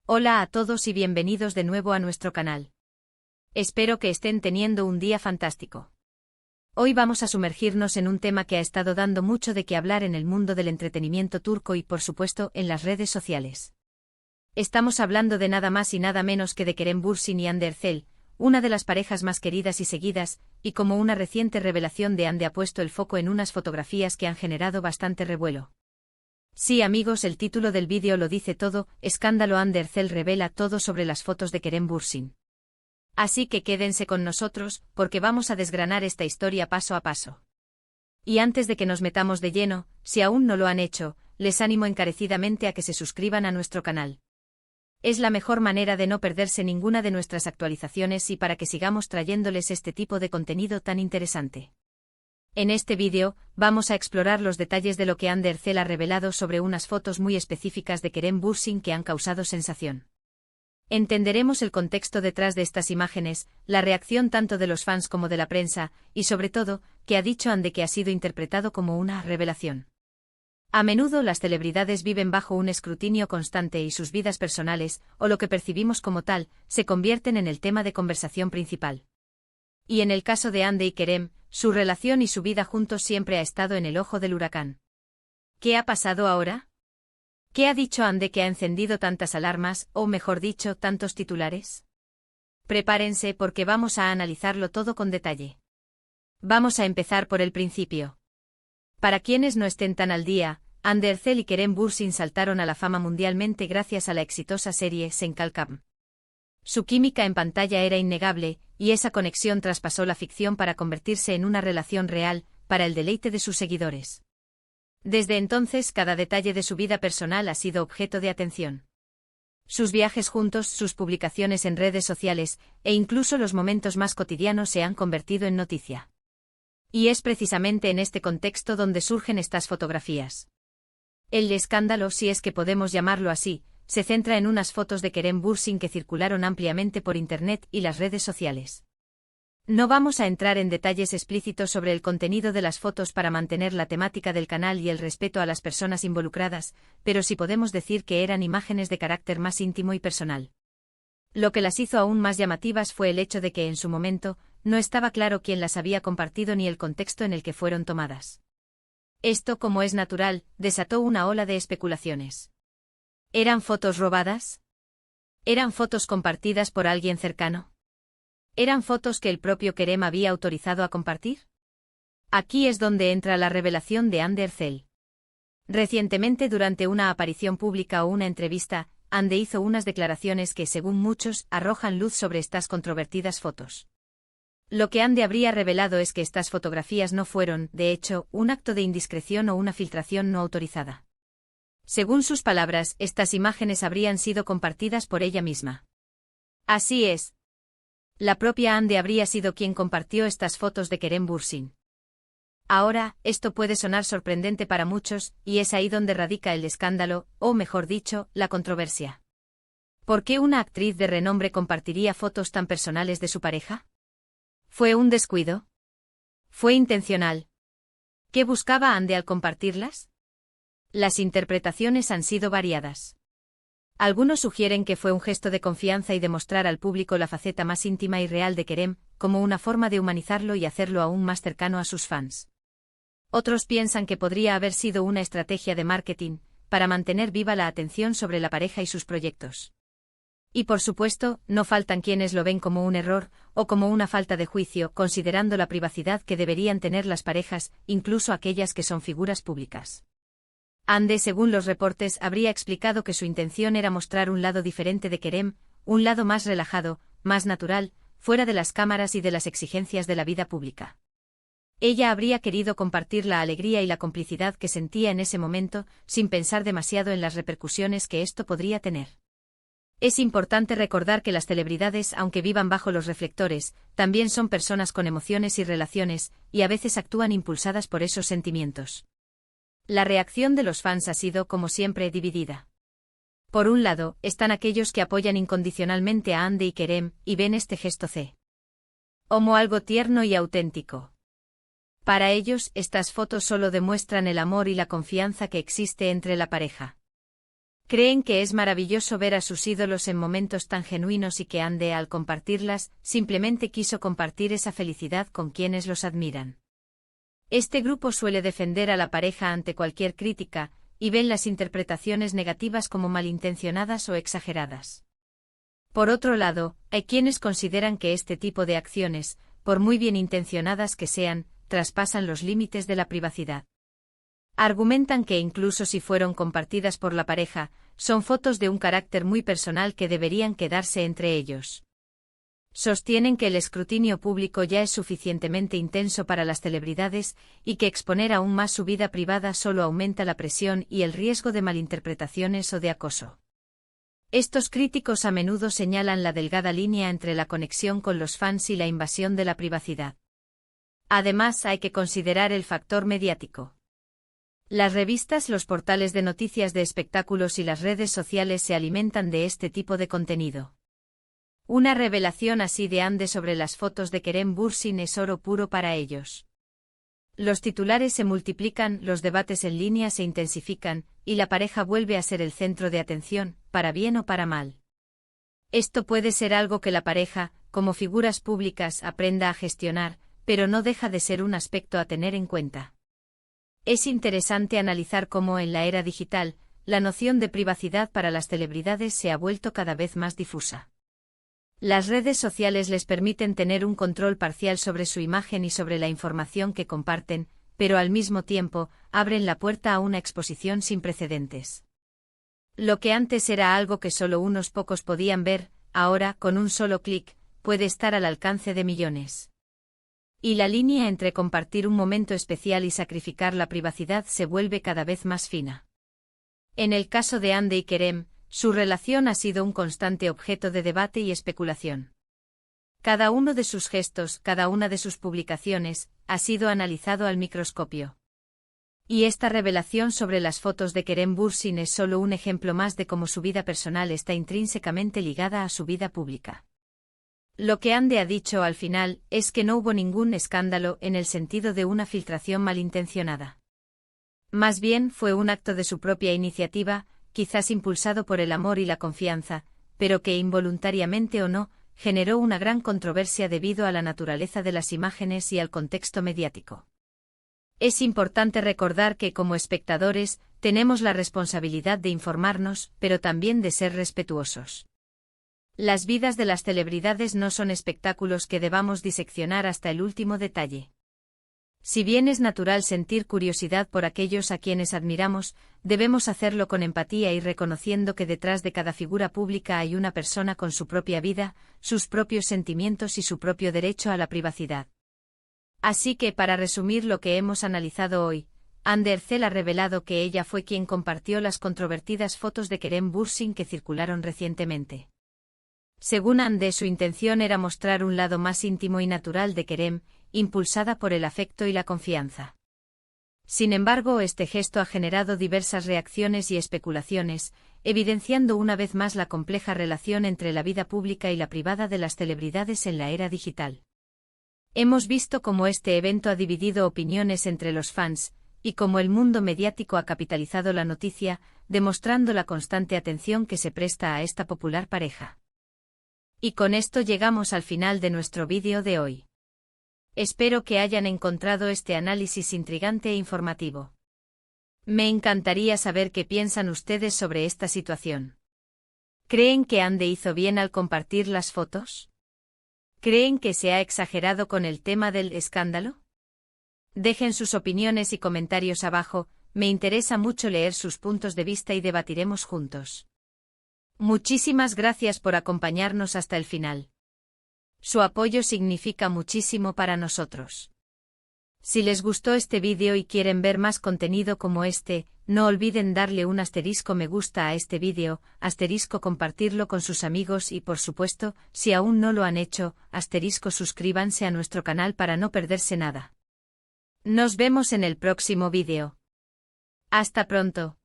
Hola a todos y bienvenidos de nuevo a nuestro canal. Espero que estén teniendo un día fantástico. Hoy vamos a sumergirnos en un tema que ha estado dando mucho de qué hablar en el mundo del entretenimiento turco y por supuesto en las redes sociales. Estamos hablando de nada más y nada menos que de Kerem Bürsin y Hande Erçel, una de las parejas más queridas y seguidas, y como una reciente revelación de Hande ha puesto el foco en unas fotografías que han generado bastante revuelo. Sí amigos, el título del vídeo lo dice todo, escándalo Hande Erçel revela todo sobre las fotos de Kerem Bürsin. Así que quédense con nosotros, porque vamos a desgranar esta historia paso a paso. Y antes de que nos metamos de lleno, si aún no lo han hecho, les animo encarecidamente a que se suscriban a nuestro canal. Es la mejor manera de no perderse ninguna de nuestras actualizaciones y para que sigamos trayéndoles este tipo de contenido tan interesante. En este vídeo, vamos a explorar los detalles de lo que Hande Erçel ha revelado sobre unas fotos muy específicas de Kerem Bürsin que han causado sensación. Entenderemos el contexto detrás de estas imágenes, la reacción tanto de los fans como de la prensa, y sobre todo, qué ha dicho Hande que ha sido interpretado como una revelación. A menudo las celebridades viven bajo un escrutinio constante y sus vidas personales, o lo que percibimos como tal, se convierten en el tema de conversación principal. Y en el caso de Hande y Kerem, su relación y su vida juntos siempre ha estado en el ojo del huracán. ¿Qué ha pasado ahora? ¿Qué ha dicho Hande que ha encendido tantas alarmas, o mejor dicho, tantos titulares? Prepárense porque vamos a analizarlo todo con detalle. Vamos a empezar por el principio. Para quienes no estén tan al día, Hande Erçel y Kerem Bürsin saltaron a la fama mundialmente gracias a la exitosa serie Sen Kalkam. Su química en pantalla era innegable, y esa conexión traspasó la ficción para convertirse en una relación real, para el deleite de sus seguidores. Desde entonces cada detalle de su vida personal ha sido objeto de atención. Sus viajes juntos, sus publicaciones en redes sociales, e incluso los momentos más cotidianos se han convertido en noticia. Y es precisamente en este contexto donde surgen estas fotografías. El escándalo, si es que podemos llamarlo así, se centra en unas fotos de Kerem Bürsin que circularon ampliamente por Internet y las redes sociales. No vamos a entrar en detalles explícitos sobre el contenido de las fotos para mantener la temática del canal y el respeto a las personas involucradas, pero sí podemos decir que eran imágenes de carácter más íntimo y personal. Lo que las hizo aún más llamativas fue el hecho de que en su momento, no estaba claro quién las había compartido ni el contexto en el que fueron tomadas. Esto, como es natural, desató una ola de especulaciones. ¿Eran fotos robadas? ¿Eran fotos compartidas por alguien cercano? ¿Eran fotos que el propio Kerem había autorizado a compartir? Aquí es donde entra la revelación de Hande Erçel. Recientemente, durante una aparición pública o una entrevista, Hande hizo unas declaraciones que, según muchos, arrojan luz sobre estas controvertidas fotos. Lo que Hande habría revelado es que estas fotografías no fueron, de hecho, un acto de indiscreción o una filtración no autorizada. Según sus palabras, estas imágenes habrían sido compartidas por ella misma. Así es. La propia Hande habría sido quien compartió estas fotos de Kerem Bürsin. Ahora, esto puede sonar sorprendente para muchos, y es ahí donde radica el escándalo, o mejor dicho, la controversia. ¿Por qué una actriz de renombre compartiría fotos tan personales de su pareja? ¿Fue un descuido? ¿Fue intencional? ¿Qué buscaba Hande al compartirlas? Las interpretaciones han sido variadas. Algunos sugieren que fue un gesto de confianza y de mostrar al público la faceta más íntima y real de Kerem, como una forma de humanizarlo y hacerlo aún más cercano a sus fans. Otros piensan que podría haber sido una estrategia de marketing, para mantener viva la atención sobre la pareja y sus proyectos. Y por supuesto, no faltan quienes lo ven como un error, o como una falta de juicio, considerando la privacidad que deberían tener las parejas, incluso aquellas que son figuras públicas. Hande, según los reportes, habría explicado que su intención era mostrar un lado diferente de Kerem, un lado más relajado, más natural, fuera de las cámaras y de las exigencias de la vida pública. Ella habría querido compartir la alegría y la complicidad que sentía en ese momento, sin pensar demasiado en las repercusiones que esto podría tener. Es importante recordar que las celebridades, aunque vivan bajo los reflectores, también son personas con emociones y relaciones, y a veces actúan impulsadas por esos sentimientos. La reacción de los fans ha sido, como siempre, dividida. Por un lado, están aquellos que apoyan incondicionalmente a Hande y Kerem, y ven este gesto como algo tierno y auténtico. Para ellos, estas fotos solo demuestran el amor y la confianza que existe entre la pareja. Creen que es maravilloso ver a sus ídolos en momentos tan genuinos y que Ande, al compartirlas, simplemente quiso compartir esa felicidad con quienes los admiran. Este grupo suele defender a la pareja ante cualquier crítica, y ven las interpretaciones negativas como malintencionadas o exageradas. Por otro lado, hay quienes consideran que este tipo de acciones, por muy bien intencionadas que sean, traspasan los límites de la privacidad. Argumentan que incluso si fueron compartidas por la pareja, son fotos de un carácter muy personal que deberían quedarse entre ellos. Sostienen que el escrutinio público ya es suficientemente intenso para las celebridades y que exponer aún más su vida privada solo aumenta la presión y el riesgo de malinterpretaciones o de acoso. Estos críticos a menudo señalan la delgada línea entre la conexión con los fans y la invasión de la privacidad. Además, hay que considerar el factor mediático. Las revistas, los portales de noticias de espectáculos y las redes sociales se alimentan de este tipo de contenido. Una revelación así de Ande sobre las fotos de Kerem Bürsin es oro puro para ellos. Los titulares se multiplican, los debates en línea se intensifican, y la pareja vuelve a ser el centro de atención, para bien o para mal. Esto puede ser algo que la pareja, como figuras públicas, aprenda a gestionar, pero no deja de ser un aspecto a tener en cuenta. Es interesante analizar cómo en la era digital, la noción de privacidad para las celebridades se ha vuelto cada vez más difusa. Las redes sociales les permiten tener un control parcial sobre su imagen y sobre la información que comparten, pero al mismo tiempo, abren la puerta a una exposición sin precedentes. Lo que antes era algo que solo unos pocos podían ver, ahora, con un solo clic, puede estar al alcance de millones. Y la línea entre compartir un momento especial y sacrificar la privacidad se vuelve cada vez más fina. En el caso de Ande y Kerem, su relación ha sido un constante objeto de debate y especulación. Cada uno de sus gestos, cada una de sus publicaciones, ha sido analizado al microscopio. Y esta revelación sobre las fotos de Kerem Bürsin es solo un ejemplo más de cómo su vida personal está intrínsecamente ligada a su vida pública. Lo que Ande ha dicho al final es que no hubo ningún escándalo en el sentido de una filtración malintencionada. Más bien fue un acto de su propia iniciativa, quizás impulsado por el amor y la confianza, pero que involuntariamente o no, generó una gran controversia debido a la naturaleza de las imágenes y al contexto mediático. Es importante recordar que como espectadores, tenemos la responsabilidad de informarnos, pero también de ser respetuosos. Las vidas de las celebridades no son espectáculos que debamos diseccionar hasta el último detalle. Si bien es natural sentir curiosidad por aquellos a quienes admiramos, debemos hacerlo con empatía y reconociendo que detrás de cada figura pública hay una persona con su propia vida, sus propios sentimientos y su propio derecho a la privacidad. Así que, para resumir lo que hemos analizado hoy, Ande Erçel ha revelado que ella fue quien compartió las controvertidas fotos de Kerem Bürsin que circularon recientemente. Según Ande, su intención era mostrar un lado más íntimo y natural de Kerem, impulsada por el afecto y la confianza. Sin embargo, este gesto ha generado diversas reacciones y especulaciones, evidenciando una vez más la compleja relación entre la vida pública y la privada de las celebridades en la era digital. Hemos visto cómo este evento ha dividido opiniones entre los fans, y cómo el mundo mediático ha capitalizado la noticia, demostrando la constante atención que se presta a esta popular pareja. Y con esto llegamos al final de nuestro vídeo de hoy. Espero que hayan encontrado este análisis intrigante e informativo. Me encantaría saber qué piensan ustedes sobre esta situación. ¿Creen que Ande hizo bien al compartir las fotos? ¿Creen que se ha exagerado con el tema del escándalo? Dejen sus opiniones y comentarios abajo, me interesa mucho leer sus puntos de vista y debatiremos juntos. Muchísimas gracias por acompañarnos hasta el final. Su apoyo significa muchísimo para nosotros. Si les gustó este vídeo y quieren ver más contenido como este, no olviden darle un asterisco me gusta a este vídeo, asterisco compartirlo con sus amigos y por supuesto, si aún no lo han hecho, asterisco suscríbanse a nuestro canal para no perderse nada. Nos vemos en el próximo vídeo. Hasta pronto.